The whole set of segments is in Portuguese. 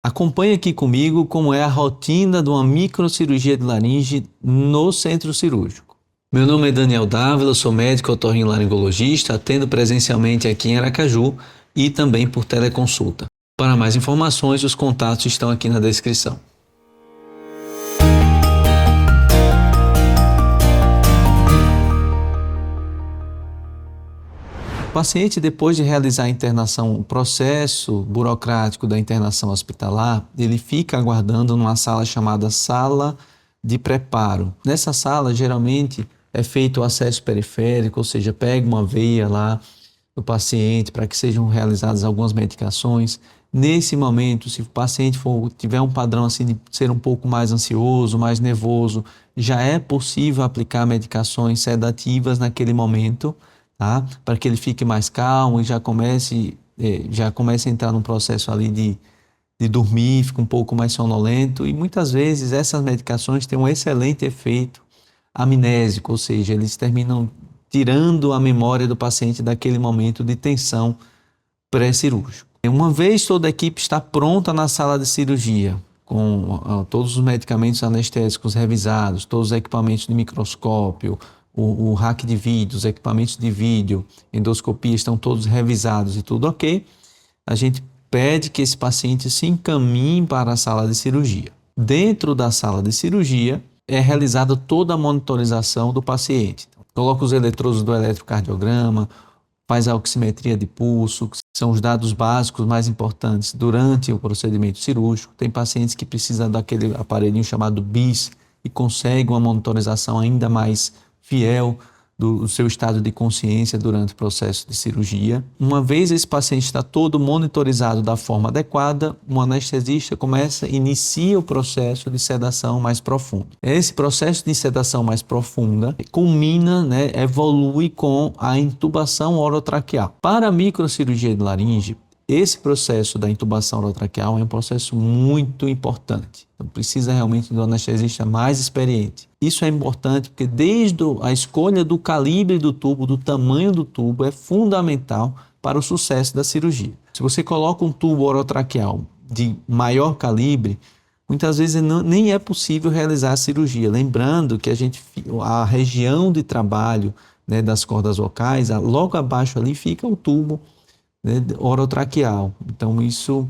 Acompanhe aqui comigo como é a rotina de uma microcirurgia de laringe no centro cirúrgico. Meu nome é Daniel Dávila, sou médico otorrinolaringologista, atendo presencialmente aqui em Aracaju e também por teleconsulta. Para mais informações, os contatos estão aqui na descrição. O paciente, depois de realizar a internação, o processo burocrático da internação hospitalar, ele fica aguardando numa sala chamada sala de preparo. Nessa sala, geralmente, é feito o acesso periférico, ou seja, pega uma veia lá do paciente para que sejam realizadas algumas medicações. Nesse momento, se o paciente tiver um padrão assim de ser um pouco mais ansioso, mais nervoso, já é possível aplicar medicações sedativas naquele momento, tá? Para que ele fique mais calmo e já comece a entrar num processo ali de dormir, fica um pouco mais sonolento. E muitas vezes essas medicações têm um excelente efeito amnésico, ou seja, eles terminam tirando a memória do paciente daquele momento de tensão pré-cirúrgico. Uma vez toda a equipe está pronta na sala de cirurgia, com todos os medicamentos anestésicos revisados, todos os equipamentos de microscópio, o rack de vídeo, os equipamentos de vídeo, endoscopia estão todos revisados e tudo ok, a gente pede que esse paciente se encaminhe para a sala de cirurgia. Dentro da sala de cirurgia é realizada toda a monitorização do paciente. Coloca os eletrodos do eletrocardiograma, faz a oximetria de pulso, que são os dados básicos mais importantes durante o procedimento cirúrgico. Tem pacientes que precisam daquele aparelhinho chamado BIS e conseguem uma monitorização ainda mais fiel do seu estado de consciência durante o processo de cirurgia. Uma vez esse paciente está todo monitorizado da forma adequada, o anestesista inicia o processo de sedação mais profunda. Esse processo de sedação mais profunda culmina, evolui com a intubação orotraqueal. Para a microcirurgia de laringe, esse processo da intubação orotraqueal é um processo muito importante. Então, precisa realmente de um anestesista mais experiente. Isso é importante porque desde a escolha do calibre do tubo, do tamanho do tubo, é fundamental para o sucesso da cirurgia. Se você coloca um tubo orotraqueal de maior calibre, muitas vezes nem é possível realizar a cirurgia. Lembrando que a região de trabalho, das cordas vocais, logo abaixo ali fica o tubo, orotraqueal. Então isso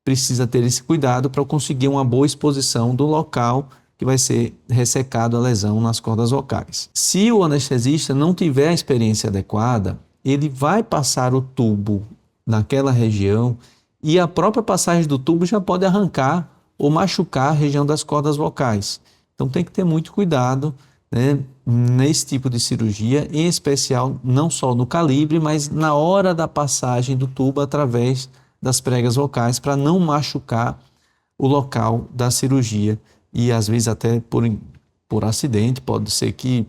precisa ter esse cuidado para conseguir uma boa exposição do local que vai ser ressecado a lesão nas cordas vocais. Se o anestesista não tiver a experiência adequada, ele vai passar o tubo naquela região e a própria passagem do tubo já pode arrancar ou machucar a região das cordas vocais. Então tem que ter muito cuidado, nesse tipo de cirurgia, em especial não só no calibre, mas na hora da passagem do tubo através das pregas vocais, para não machucar o local da cirurgia e às vezes até por acidente, pode ser que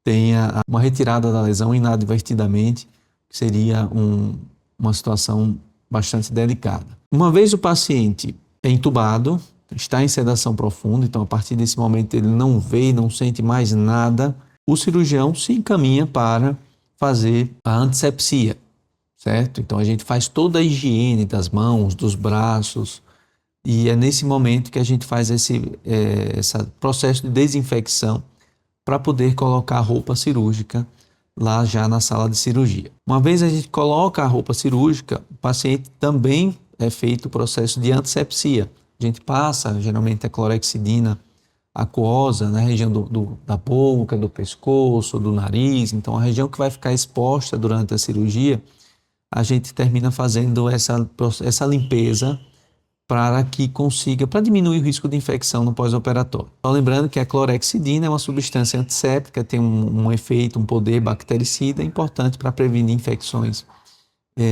tenha uma retirada da lesão inadvertidamente, que seria uma situação bastante delicada. Uma vez o paciente é intubado, está em sedação profunda, então a partir desse momento ele não vê, não sente mais nada, o cirurgião se encaminha para fazer a antisepsia, certo? Então a gente faz toda a higiene das mãos, dos braços, e é nesse momento que a gente faz esse processo de desinfecção para poder colocar a roupa cirúrgica lá já na sala de cirurgia. Uma vez a gente coloca a roupa cirúrgica, o paciente também é feito o processo de antisepsia. A gente passa geralmente a clorexidina aquosa na região da boca, do pescoço, do nariz. Então a região que vai ficar exposta durante a cirurgia, a gente termina fazendo essa limpeza para diminuir o risco de infecção no pós-operatório. Só lembrando que a clorexidina é uma substância antisséptica, tem um efeito, um poder bactericida importante para prevenir infecções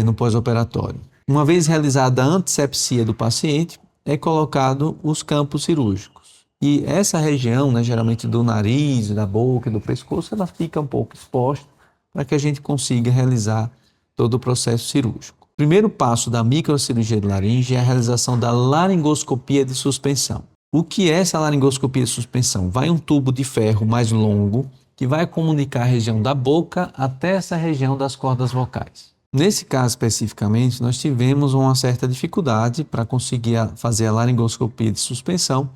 no pós-operatório. Uma vez realizada a antisepsia do paciente, é colocado os campos cirúrgicos. E essa região, geralmente do nariz, da boca e do pescoço, ela fica um pouco exposta para que a gente consiga realizar todo o processo cirúrgico. O primeiro passo da microcirurgia de laringe é a realização da laringoscopia de suspensão. O que é essa laringoscopia de suspensão? Vai um tubo de ferro mais longo que vai comunicar a região da boca até essa região das cordas vocais. Nesse caso especificamente, nós tivemos uma certa dificuldade para conseguir fazer a laringoscopia de suspensão,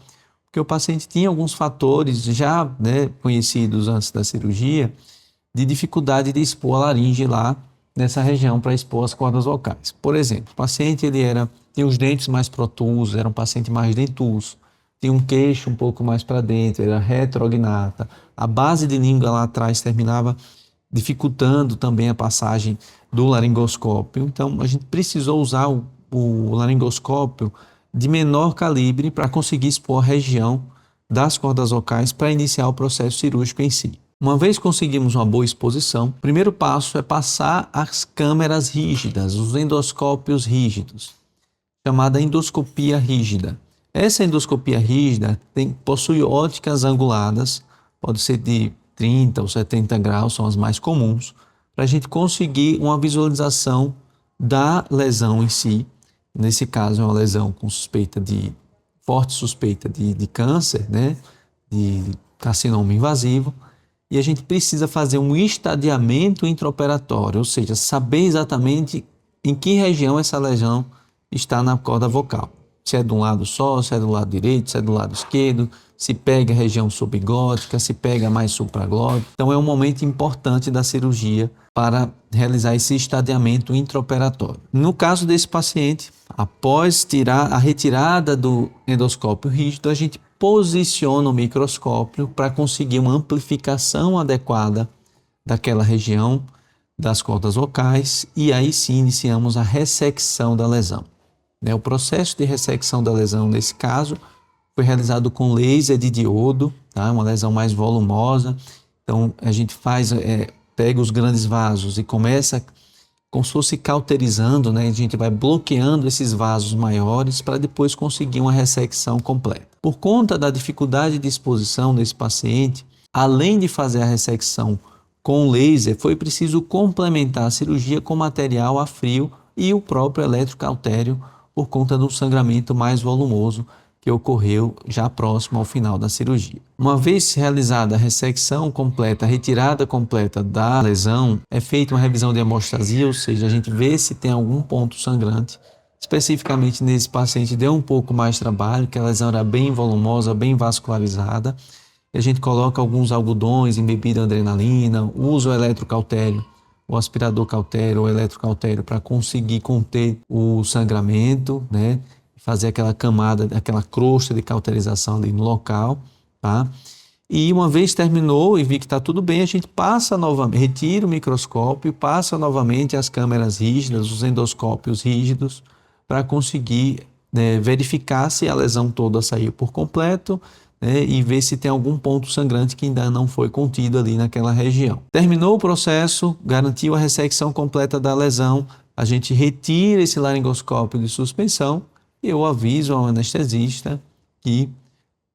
porque o paciente tinha alguns fatores já, né, conhecidos antes da cirurgia, de dificuldade de expor a laringe lá nessa região para expor as cordas vocais. Por exemplo, o paciente tinha os dentes mais protusos, era um paciente mais dentuço, tinha um queixo um pouco mais para dentro, era retrognata, a base de língua lá atrás terminava dificultando também a passagem do laringoscópio. Então, a gente precisou usar o laringoscópio de menor calibre para conseguir expor a região das cordas vocais para iniciar o processo cirúrgico em si. Uma vez conseguimos uma boa exposição, o primeiro passo é passar as câmeras rígidas, os endoscópios rígidos, chamada endoscopia rígida. Essa endoscopia rígida possui óticas anguladas, pode ser de 30 ou 70 graus, são as mais comuns, para a gente conseguir uma visualização da lesão em si. Nesse caso, é uma lesão com forte suspeita de câncer, né? De carcinoma invasivo. E a gente precisa fazer um estadiamento intraoperatório, ou seja, saber exatamente em que região essa lesão está na corda vocal. Se é de um lado só, se é do lado direito, se é do lado esquerdo, se pega a região subglótica, se pega mais supraglótica. Então é um momento importante da cirurgia para realizar esse estadiamento intraoperatório. No caso desse paciente, após a retirada do endoscópio rígido, a gente posiciona o microscópio para conseguir uma amplificação adequada daquela região das cordas vocais e aí sim iniciamos a ressecção da lesão. O processo de ressecção da lesão, nesse caso, foi realizado com laser de diodo, tá? Uma lesão mais volumosa. Então, a gente pega os grandes vasos e começa como se fosse cauterizando, né? A gente vai bloqueando esses vasos maiores para depois conseguir uma ressecção completa. Por conta da dificuldade de exposição desse paciente, além de fazer a ressecção com laser, foi preciso complementar a cirurgia com material a frio e o próprio eletrocautério por conta do sangramento mais volumoso que ocorreu já próximo ao final da cirurgia. Uma vez realizada a ressecção completa, a retirada completa da lesão, é feita uma revisão de hemostasia, ou seja, a gente vê se tem algum ponto sangrante. Especificamente nesse paciente deu um pouco mais trabalho, que a lesão era bem volumosa, bem vascularizada. E a gente coloca alguns algodões embebida adrenalina, usa o eletrocautério, o aspirador cautério ou eletrocautério para conseguir conter o sangramento, né? Fazer aquela camada, aquela crosta de cauterização ali no local, tá? E uma vez terminou e vi que está tudo bem, a gente passa novamente, retira o microscópio, passa novamente as câmeras rígidas, os endoscópios rígidos, para conseguir, né, verificar se a lesão toda saiu por completo, né, e ver se tem algum ponto sangrante que ainda não foi contido ali naquela região. Terminou o processo, garantiu a ressecção completa da lesão, a gente retira esse laringoscópio de suspensão e eu aviso ao anestesista que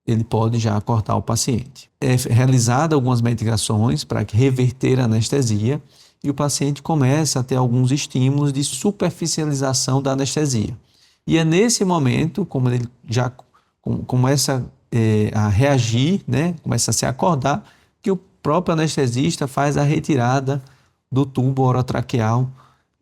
ele pode já cortar o paciente. É realizada algumas medicações para reverter a anestesia e o paciente começa a ter alguns estímulos de superficialização da anestesia. E é nesse momento, como ele já começa a reagir, né, começa a se acordar, que o próprio anestesista faz a retirada do tubo orotraqueal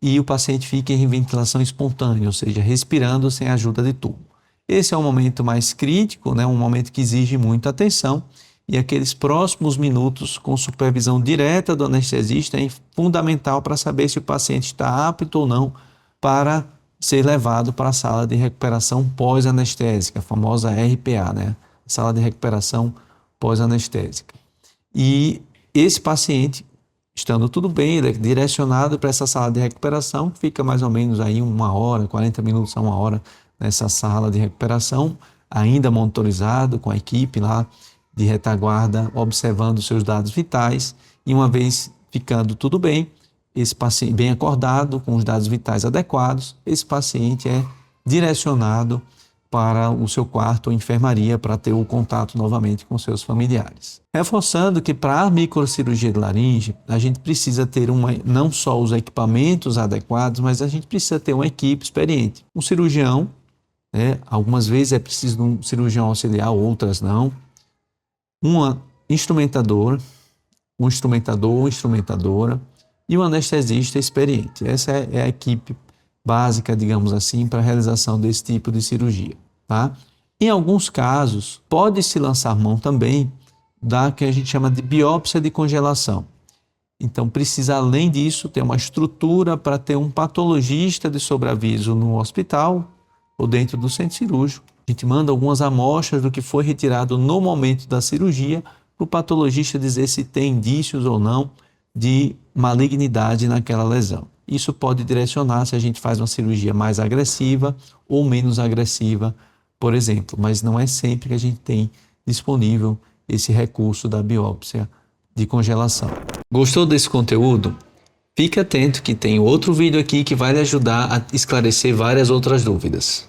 e o paciente fica em ventilação espontânea, ou seja, respirando sem ajuda de tubo. Esse é um momento mais crítico, né, um momento que exige muita atenção e aqueles próximos minutos com supervisão direta do anestesista é fundamental para saber se o paciente está apto ou não para ser levado para a sala de recuperação pós-anestésica, a famosa RPA, né? Sala de recuperação pós-anestésica. E esse paciente, estando tudo bem, ele é direcionado para essa sala de recuperação, fica mais ou menos aí 1 hora, 40 minutos a 1 hora nessa sala de recuperação, ainda monitorizado com a equipe lá de retaguarda, observando seus dados vitais, e uma vez ficando tudo bem, esse paciente bem acordado, com os dados vitais adequados, esse paciente é direcionado para o seu quarto ou enfermaria para ter o contato novamente com seus familiares. Reforçando que para a microcirurgia de laringe, a gente precisa ter não só os equipamentos adequados, mas a gente precisa ter uma equipe experiente. Um cirurgião, né, algumas vezes é preciso de um cirurgião auxiliar, outras não. Um instrumentador ou instrumentadora, e um anestesista experiente. Essa é a equipe básica, digamos assim, para a realização desse tipo de cirurgia, tá? Em alguns casos, pode-se lançar mão também da que a gente chama de biópsia de congelação. Então, precisa, além disso, ter uma estrutura para ter um patologista de sobreaviso no hospital ou dentro do centro cirúrgico. A gente manda algumas amostras do que foi retirado no momento da cirurgia para o patologista dizer se tem indícios ou não de malignidade naquela lesão. Isso pode direcionar se a gente faz uma cirurgia mais agressiva ou menos agressiva, por exemplo, mas não é sempre que a gente tem disponível esse recurso da biópsia de congelação. Gostou desse conteúdo? Fique atento que tem outro vídeo aqui que vai lhe ajudar a esclarecer várias outras dúvidas.